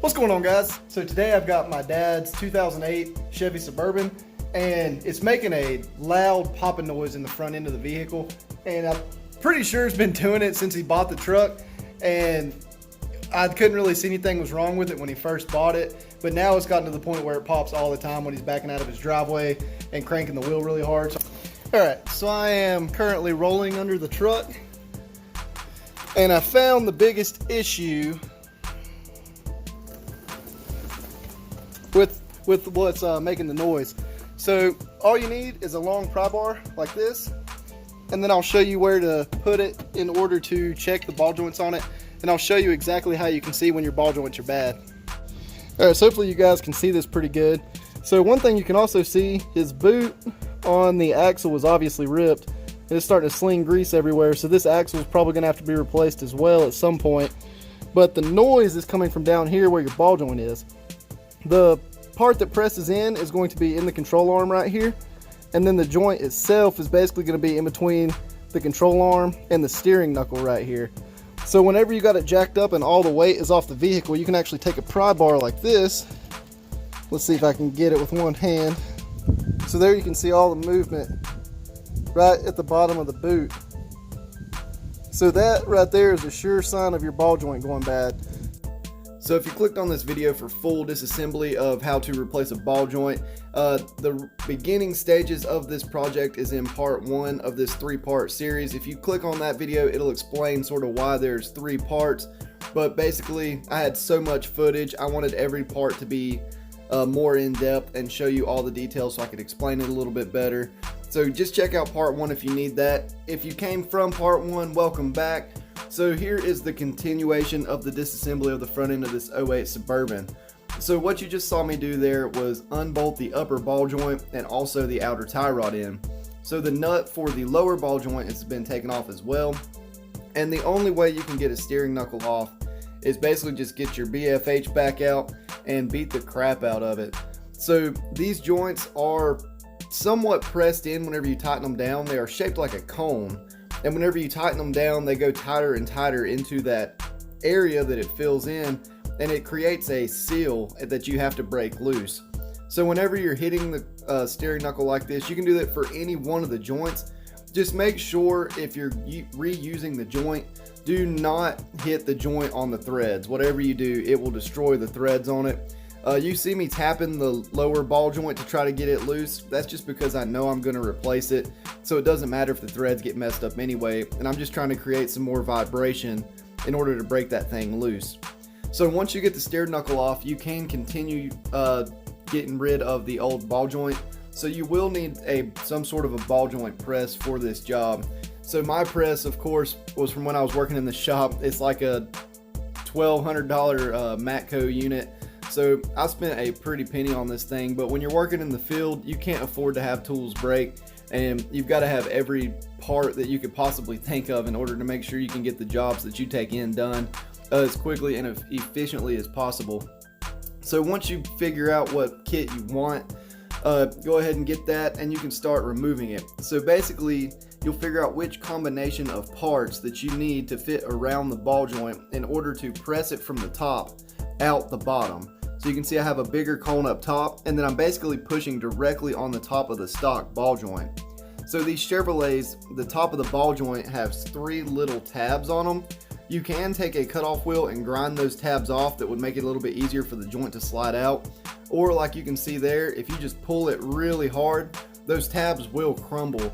What's going on, guys? So today I've got my dad's 2008 Chevy Suburban, and it's making a loud popping noise in the front end of the vehicle, and I'm pretty sure it's been doing it since he bought the truck, and I couldn't really see anything was wrong with it when he first bought it, but now it's gotten to the point where it pops all the time when he's backing out of his driveway and cranking the wheel really hard. Alright, so I am currently rolling under the truck, and I found the biggest issue with what's making the noise. So all you need is a long pry bar like this, and then I'll show you where to put it in order to check the ball joints on it, and I'll show you exactly how you can see when your ball joints are bad. Alright, so hopefully you guys can see this pretty good. So one thing you can also see, his boot on the axle was obviously ripped, and it's starting to sling grease everywhere, so this axle is probably going to have to be replaced as well at some point. But the noise is coming from down here where your ball joint is. The part that presses in is going to be in the control arm right here, and then the joint itself is basically going to be in between the control arm and the steering knuckle right here. So whenever you got it jacked up and all the weight is off the vehicle, you can actually take a pry bar like this. Let's see if I can get it with one hand. So there you can see all the movement right at the bottom of the boot. So that right there is a sure sign of your ball joint going bad. So if you clicked on this video for full disassembly of how to replace a ball joint, the beginning stages of this project is in part 1 of this 3-part series. If you click on that video, it'll explain sort of why there's 3 parts. But basically, I had so much footage, I wanted every part to be more in depth and show you all the details so I could explain it a little bit better. So just check out part 1 if you need that. If you came from part 1, welcome back. So here is the continuation of the disassembly of the front end of this 08 Suburban. So what you just saw me do there was unbolt the upper ball joint and also the outer tie rod end. So the nut for the lower ball joint has been taken off as well. And the only way you can get a steering knuckle off is basically just get your BFH back out and beat the crap out of it. So these joints are somewhat pressed in whenever you tighten them down. They are shaped like a cone. And whenever you tighten them down, they go tighter and tighter into that area that it fills in, and it creates a seal that you have to break loose. So whenever you're hitting the steering knuckle like this, you can do that for any one of the joints. Just make sure if you're reusing the joint, do not hit the joint on the threads. Whatever you do, it will destroy the threads on it. You see me tapping the lower ball joint to try to get it loose. That's just because I know I'm going to replace it, so it doesn't matter if the threads get messed up anyway, and I'm just trying to create some more vibration in order to break that thing loose. So once you get the steering knuckle off, you can continue getting rid of the old ball joint. So you will need some sort of a ball joint press for this job. So my press, of course, was from when I was working in the shop. It's like a $1,200 Matco unit. So I spent a pretty penny on this thing, but when you're working in the field, you can't afford to have tools break, and you've got to have every part that you could possibly think of in order to make sure you can get the jobs that you take in done as quickly and efficiently as possible. So once you figure out what kit you want, go ahead and get that, and you can start removing it. So basically, you'll figure out which combination of parts that you need to fit around the ball joint in order to press it from the top out the bottom. So you can see I have a bigger cone up top, and then I'm basically pushing directly on the top of the stock ball joint. So these Chevrolets, the top of the ball joint has 3 little tabs on them. You can take a cutoff wheel and grind those tabs off. That would make it a little bit easier for the joint to slide out. Or like you can see there, if you just pull it really hard, those tabs will crumble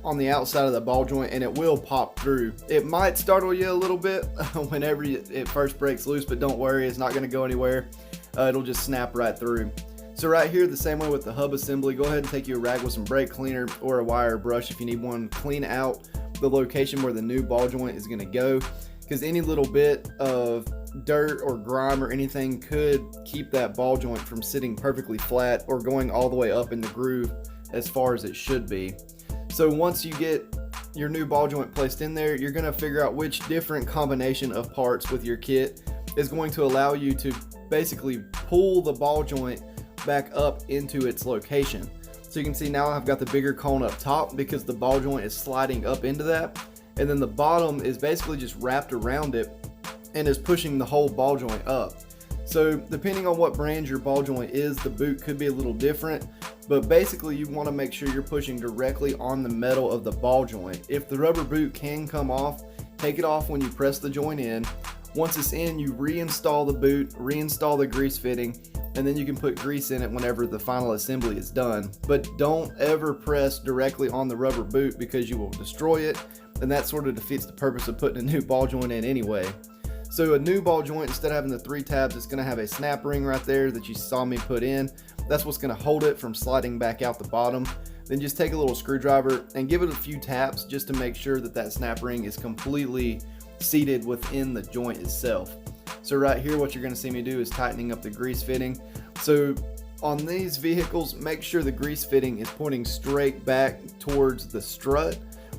on the outside of the ball joint, and it will pop through. It might startle you a little bit whenever it first breaks loose, but don't worry, it's not going to go anywhere. It'll just snap right through. So right here, the same way with the hub assembly, go ahead and take you a rag with some brake cleaner or a wire brush if you need one. Clean out the location where the new ball joint is going to go, because any little bit of dirt or grime or anything could keep that ball joint from sitting perfectly flat or going all the way up in the groove as far as it should be. So once you get your new ball joint placed in there, you're going to figure out which different combination of parts with your kit is going to allow you to basically pull the ball joint back up into its location. So you can see now I've got the bigger cone up top because the ball joint is sliding up into that, and then the bottom is basically just wrapped around it and is pushing the whole ball joint up. So depending on what brand your ball joint is, the boot could be a little different, but basically you want to make sure you're pushing directly on the metal of the ball joint. If the rubber boot can come off, take it off when you press the joint in. Once it's in, you reinstall the boot, reinstall the grease fitting, and then you can put grease in it whenever the final assembly is done. But don't ever press directly on the rubber boot because you will destroy it, and that sort of defeats the purpose of putting a new ball joint in anyway. So a new ball joint, instead of having the 3 tabs, it's going to have a snap ring right there that you saw me put in. That's what's going to hold it from sliding back out the bottom. Then just take a little screwdriver and give it a few taps just to make sure that that snap ring is completely seated within the joint itself. So right here, what you're going to see me do is tightening up the grease fitting. So on these vehicles, make sure the grease fitting is pointing straight back towards the strut,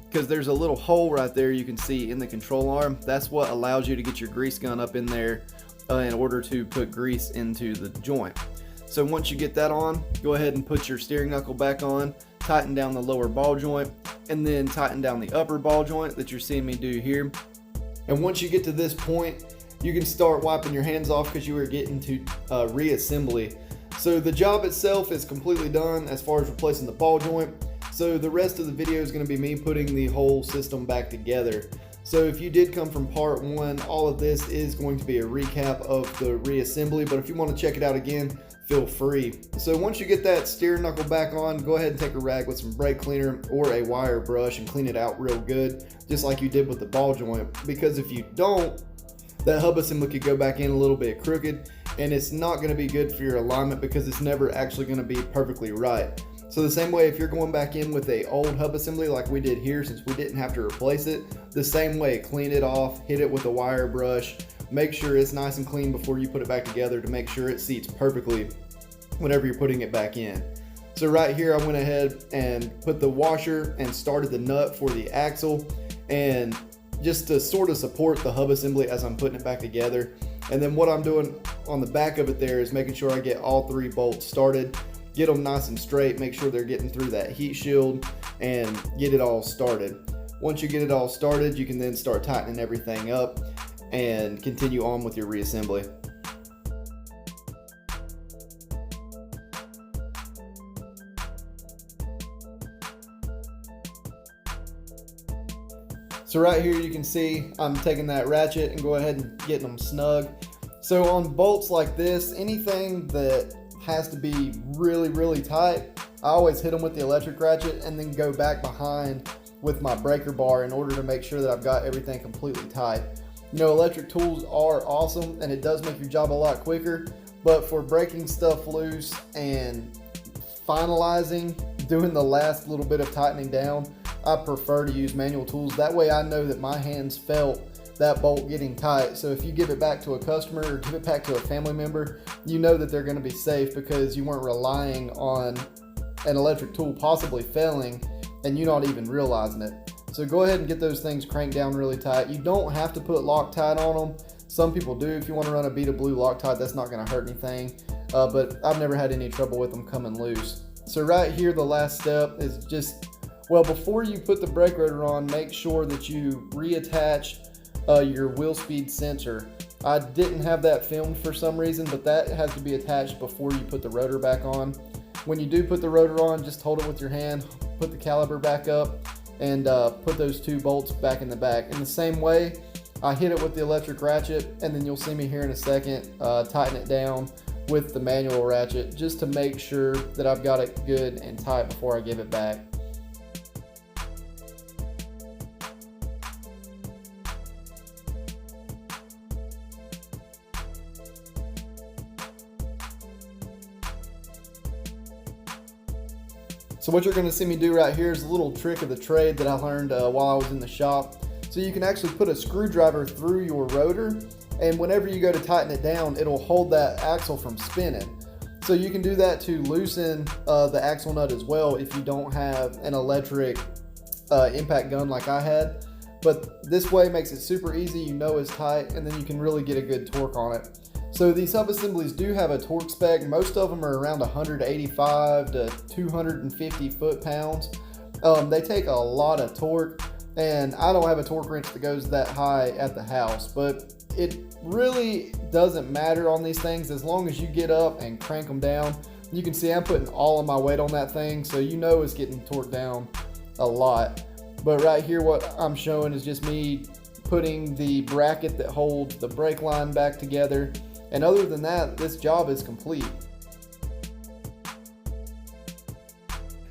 because there's a little hole right there you can see in the control arm. That's what allows you to get your grease gun up in there in order to put grease into the joint. So once you get that on, go ahead and put your steering knuckle back on, tighten down the lower ball joint, and then tighten down the upper ball joint that you're seeing me do here. And once you get to this point, you can start wiping your hands off because you are getting to reassembly. So the job itself is completely done as far as replacing the ball joint. So the rest of the video is going to be me putting the whole system back together. So if you did come from part 1, all of this is going to be a recap of the reassembly, but if you want to check it out again, feel free. So once you get that steering knuckle back on, go ahead and take a rag with some brake cleaner or a wire brush and clean it out real good, just like you did with the ball joint. Because if you don't, that hub assembly could go back in a little bit crooked, and it's not going to be good for your alignment because it's never actually going to be perfectly right. So the same way, if you're going back in with a old hub assembly like we did here, since we didn't have to replace it, the same way, clean it off, hit it with a wire brush, make sure it's nice and clean before you put it back together to make sure it seats perfectly whenever you're putting it back in. So right here, I went ahead and put the washer and started the nut for the axle, and just to sort of support the hub assembly as I'm putting it back together. And then what I'm doing on the back of it there is making sure I get all 3 bolts started, get them nice and straight, make sure they're getting through that heat shield, and get it all started. Once you get it all started, you can then start tightening everything up and continue on with your reassembly. So right here you can see I'm taking that ratchet and go ahead and getting them snug. So on bolts like this, anything that has to be really tight, I always hit them with the electric ratchet and then go back behind with my breaker bar in order to make sure that I've got everything completely tight. You know, electric tools are awesome and it does make your job a lot quicker, but for breaking stuff loose and finalizing, doing the last little bit of tightening down, I prefer to use manual tools. That way I know that my hands felt that bolt getting tight. So if you give it back to a customer or give it back to a family member, you know that they're going to be safe because you weren't relying on an electric tool possibly failing and you not even realizing it. So go ahead and get those things cranked down really tight. You don't have to put Loctite on them. Some people do. If you want to run a Beta Blue Loctite, that's not going to hurt anything. But I've never had any trouble with them coming loose. So right here, the last step is just, well, before you put the brake rotor on, make sure that you reattach your wheel speed sensor. I didn't have that filmed for some reason, but that has to be attached before you put the rotor back on. When you do put the rotor on, just hold it with your hand, put the caliper back up, and put those 2 bolts back in the back. In the same way, I hit it with the electric ratchet, and then you'll see me here in a second tighten it down with the manual ratchet just to make sure that I've got it good and tight before I give it back. So what you're going to see me do right here is a little trick of the trade that I learned while I was in the shop. So you can actually put a screwdriver through your rotor, and whenever you go to tighten it down, it'll hold that axle from spinning. So you can do that to loosen the axle nut as well if you don't have an electric impact gun like I had. But this way makes it super easy, you know it's tight, and then you can really get a good torque on it. So these sub-assemblies do have a torque spec. Most of them are around 185 to 250 foot-pounds. They take a lot of torque, and I don't have a torque wrench that goes that high at the house, but it really doesn't matter on these things as long as you get up and crank them down. You can see I'm putting all of my weight on that thing, so you know it's getting torqued down a lot. But right here, what I'm showing is just me putting the bracket that holds the brake line back together. And other than that, this job is complete.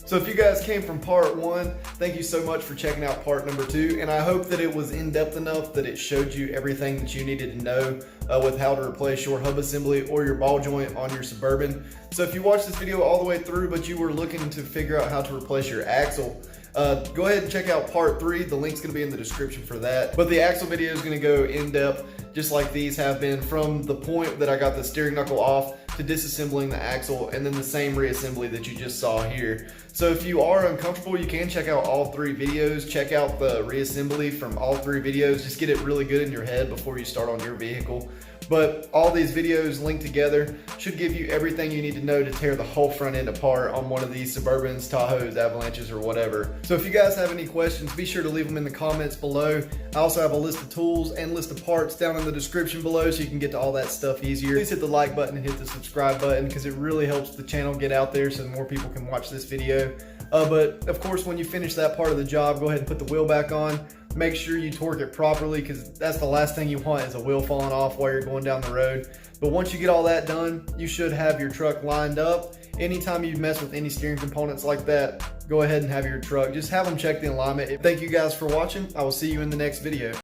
So if you guys came from part 1, thank you so much for checking out part number 2. And I hope that it was in-depth enough that it showed you everything that you needed to know with how to replace your hub assembly or your ball joint on your Suburban. So if you watched this video all the way through, but you were looking to figure out how to replace your axle, go ahead and check out part 3. The link's gonna be in the description for that. But the axle video is gonna go in depth, just like these have been, from the point that I got the steering knuckle off to disassembling the axle, and then the same reassembly that you just saw here. So if you are uncomfortable, you can check out all 3 videos. Check out the reassembly from all 3 videos. Just get it really good in your head before you start on your vehicle. But all these videos linked together should give you everything you need to know to tear the whole front end apart on one of these Suburbans, Tahoes, Avalanches, or whatever. So if you guys have any questions, be sure to leave them in the comments below. I also have a list of tools and list of parts down in the description below, so you can get to all that stuff easier. Please hit the like button and hit the subscribe button, because it really helps the channel get out there so more people can watch this video. But of course, when you finish that part of the job, go ahead and put the wheel back on. Make sure you torque it properly, because that's the last thing you want is a wheel falling off while you're going down the road. But once you get all that done, you should have your truck lined up. Anytime you mess with any steering components like that, go ahead and have your truck. Just have them check the alignment. Thank you guys for watching. I will see you in the next video.